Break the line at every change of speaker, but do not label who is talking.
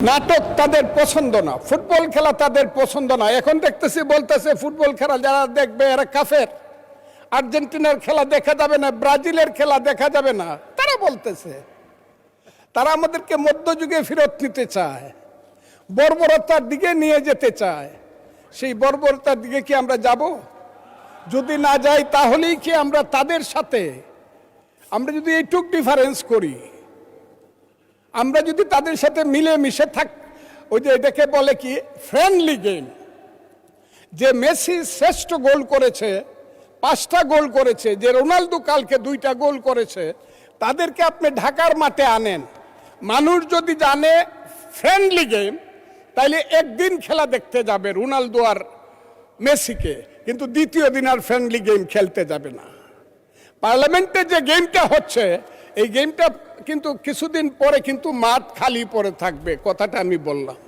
নাটক তাদের পছন্দ না, ফুটবল খেলা তাদের পছন্দ না। এখন দেখতেছি বলতেছে ফুটবল খেলা যারা দেখবে এরা কাফের, আর্জেন্টিনার খেলা দেখা যাবে না, ব্রাজিলের খেলা দেখা যাবে না। তারা বলতেছে তারা আমাদেরকে মধ্যযুগে ফেরত নিতে চায়, বর্বরতার দিকে নিয়ে যেতে চায়। সেই বর্বরতার দিকে কি আমরা যাব? যদি না যাই তাহলেই কি আমরা তাদের সাথে, আমরা যদি এইটুক ডিফারেন্স করি, আমরা যদি তাদের সাথে মিলে মিশে থাক, ওই যে এটাকে বলে কি ফ্রেন্ডলি গেম, যে মেসি শ্রেষ্ঠ গোল করেছে, 5টা গোল করেছে, যে রোনালদো কালকে 2টা গোল করেছে, তাদেরকে আপনি ঢাকার মাঠে আনেন। মানুষ যদি জানে ফ্রেন্ডলি গেম, তাইলে একদিন খেলা দেখতে যাবে রোনালদো আর মেসিকে, কিন্তু দ্বিতীয় দিন আর ফ্রেন্ডলি গেম খেলতে যাবে না। পার্লামেন্টে যে গেমটা হচ্ছে, এই গেমটা কিন্তু কিছুদিন পরে কিন্তু মাঠ খালি পড়ে থাকবে, কথাটা আমি বললাম।